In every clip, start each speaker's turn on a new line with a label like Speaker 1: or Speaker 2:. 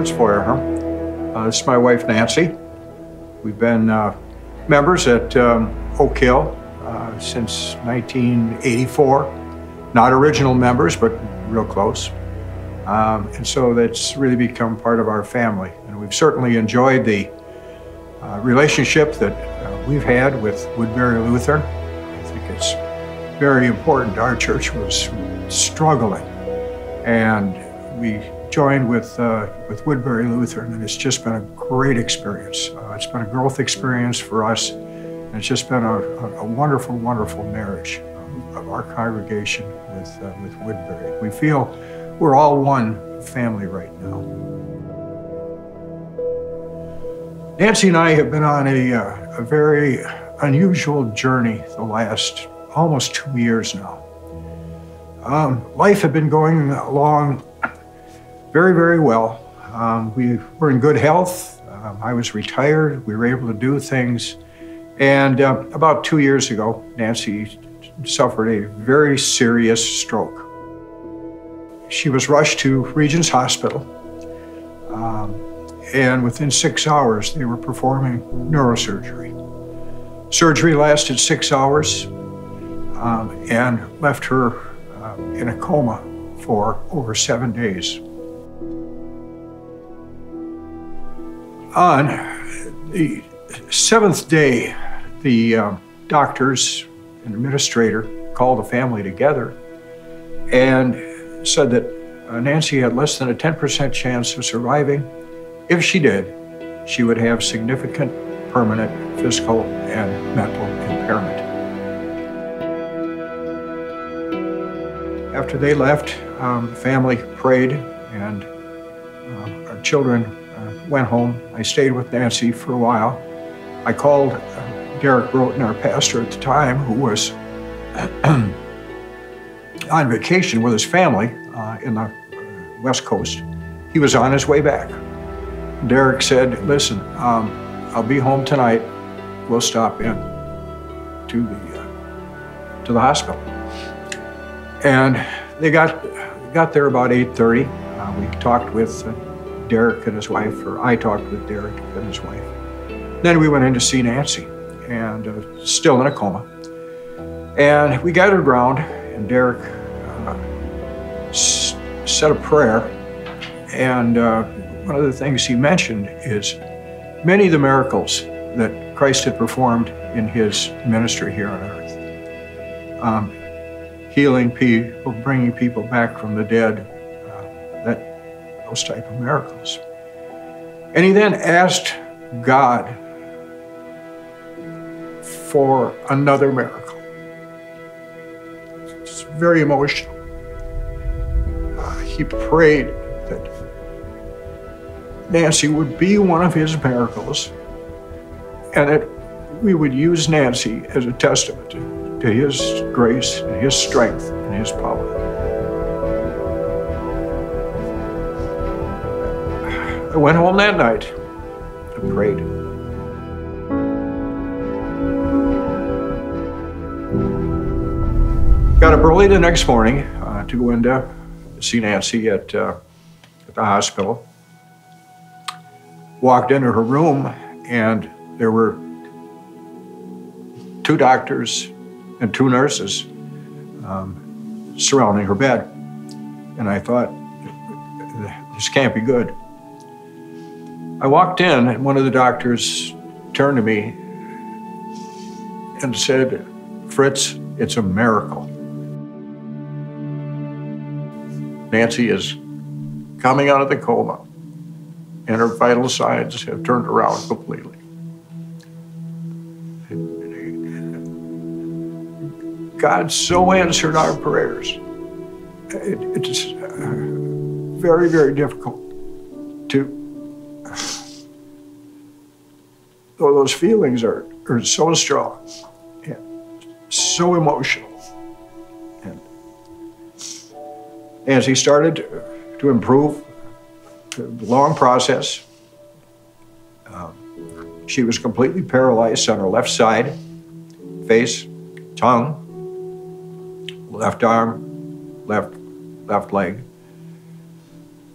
Speaker 1: Fritz Feuerherm. This is my wife, Nancy. We've been members at Oak Hill since 1984. Not original members, but real close. And so that's really become part of our family. And we've certainly enjoyed the relationship that we've had with Woodbury Lutheran. I think it's very important. Our church was struggling, and we joined with Woodbury Lutheran, and it's just been a great experience. It's been a growth experience for us, and it's just been a wonderful, wonderful marriage of our congregation with Woodbury. We feel we're all one family right now. Nancy and I have been on a very unusual journey the last almost 2 years now. Life had been going along very, very well. We were in good health. I was retired. We were able to do things. And about 2 years ago, Nancy suffered a very serious stroke. She was rushed to Regents Hospital. And within 6 hours, they were performing neurosurgery. Surgery lasted 6 hours and left her in a coma for over 7 days. On the 7th day, the doctors and administrator called the family together and said that Nancy had less than a 10% chance of surviving. If she did, she would have significant permanent physical and mental impairment. After they left, the family prayed, and our children went home. I stayed with Nancy for a while. I called Derek Broughton, our pastor at the time, who was on vacation with his family in the West Coast. He was on his way back. Derek said, listen, I'll be home tonight. We'll stop in to the hospital. And they got there about 8:30. We talked with Derek and his wife, or I talked with Derek and his wife. Then we went in to see Nancy, and still in a coma. And we gathered around, and Derek said a prayer. And one of the things he mentioned is many of the miracles that Christ had performed in his ministry here on earth. Healing people, bringing people back from the dead, those type of miracles. And he then asked God for another miracle. It's very emotional. He prayed that Nancy would be one of his miracles, and that we would use Nancy as a testament to his grace and his strength and his power. I went home that night and prayed. Got up early the next morning to go in to see Nancy at the hospital. Walked into her room, and there were 2 doctors and 2 nurses surrounding her bed. And I thought, this can't be good. I walked in, and one of the doctors turned to me and said, Fritz, it's a miracle. Nancy is coming out of the coma, and her vital signs have turned around completely. God so answered our prayers. It's very, very difficult to, though those feelings are so strong and so emotional. And as he started to improve, the long process, she was completely paralyzed on her left side, face, tongue, left arm, left leg.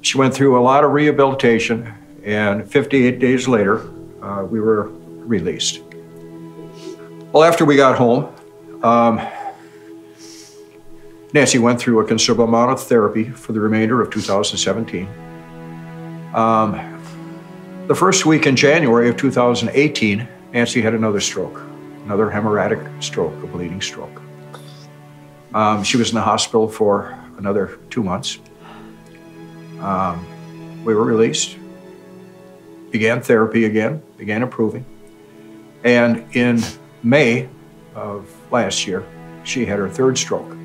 Speaker 1: She went through a lot of rehabilitation, and 58 days later, we were released. Well, after we got home, Nancy went through a considerable amount of therapy for the remainder of 2017. The first week in January of 2018, Nancy had another stroke, another hemorrhagic stroke, a bleeding stroke. She was in the hospital for another 2 months. We were released, began therapy again, began improving. And in May of last year, she had her third stroke.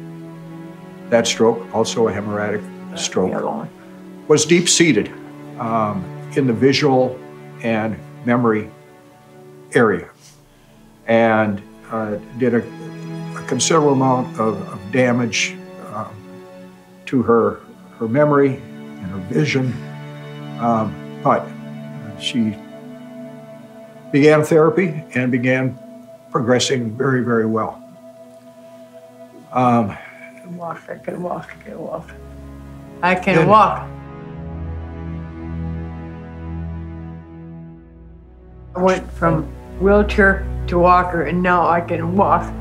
Speaker 1: That stroke, also a hemorrhagic stroke, was deep-seated in the visual and memory area, and did a considerable amount of damage to her memory and her vision. But she began therapy and began progressing very, very well.
Speaker 2: I can walk, I can walk, I can walk. I can walk. I went from wheelchair to walker, and now I can walk.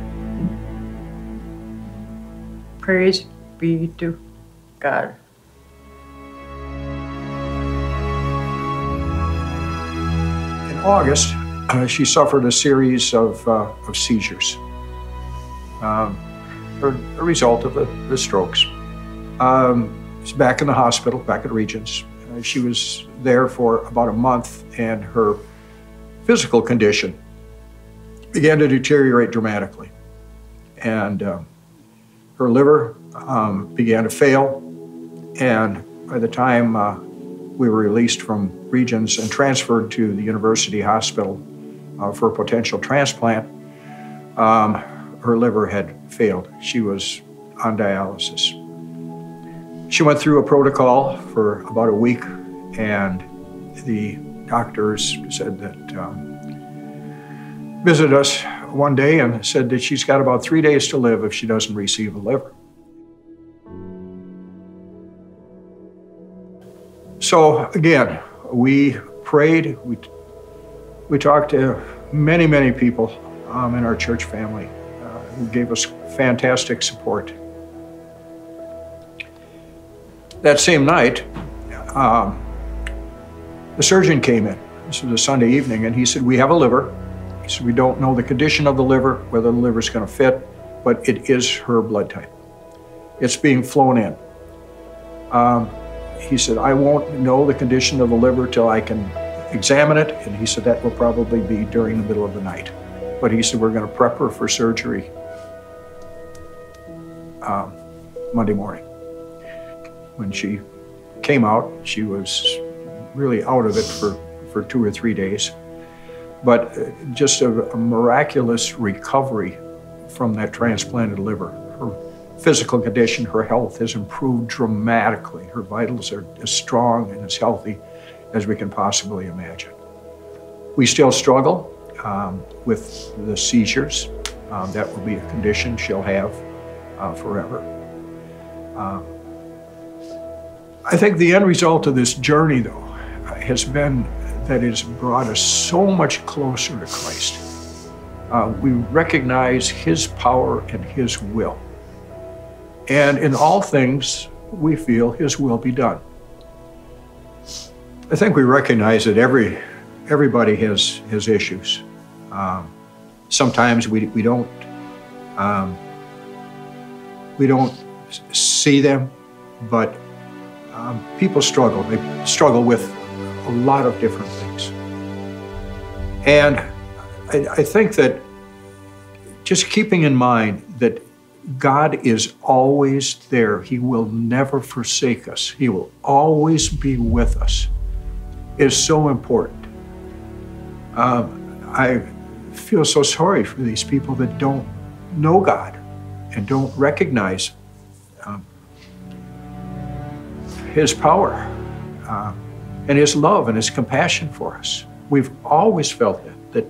Speaker 2: Praise be to God.
Speaker 1: In August, she suffered a series of seizures, a result of the strokes. She's back in the hospital, back at Regents. She was there for about a month, and her physical condition began to deteriorate dramatically. And her liver began to fail, and by the time we were released from Regents and transferred to the University Hospital for a potential transplant, her liver had failed. She was on dialysis. She went through a protocol for about a week, and the doctors said that, visited us one day and said that she's got about 3 days to live if she doesn't receive a liver. So again, we prayed, we talked to many, many people in our church family who gave us fantastic support. That same night, the surgeon came in. This was a Sunday evening, and he said, "We have a liver." He said, "We don't know the condition of the liver, whether the liver's going to fit, but it is her blood type. It's being flown in." He said, "I won't know the condition of the liver till I can examine it," and he said that will probably be during the middle of the night. But he said, "We're going to prep her for surgery Monday morning." When she came out, she was really out of it for 2 or 3 days. But just a miraculous recovery from that transplanted liver. Her physical condition, her health has improved dramatically. Her vitals are as strong and as healthy as we can possibly imagine. We still struggle with the seizures. That will be a condition she'll have forever. I think the end result of this journey, though, has been that it has brought us so much closer to Christ. We recognize His power and His will. And in all things, we feel His will be done. I think we recognize that everybody has issues. Sometimes we don't see them, but people struggle. They struggle with a lot of different things. And I think that just keeping in mind that God is always there. He will never forsake us. He will always be with us is so important. I feel so sorry for these people that don't know God and don't recognize His power and His love and His compassion for us. We've always felt that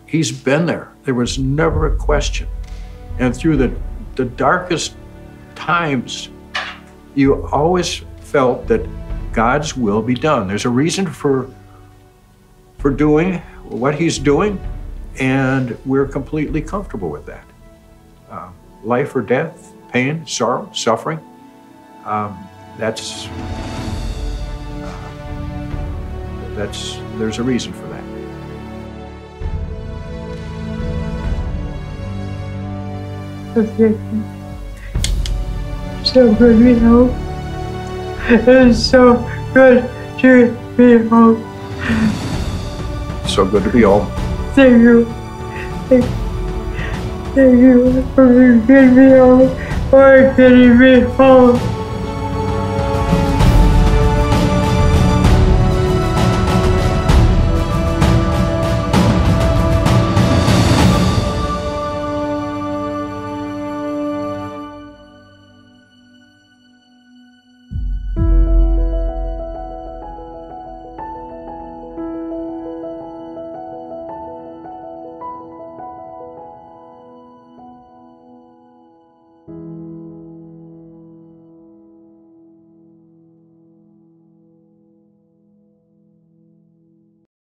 Speaker 1: He's been there. There was never a question. And through the darkest times, you always felt that God's will be done. There's a reason for doing what he's doing, and we're completely comfortable with that. Life or death, pain, sorrow, suffering, there's a reason for that.
Speaker 2: So good to be home. It's so good to be home.
Speaker 1: So good to be home.
Speaker 2: Thank you. Thank you for getting me home. For getting me home.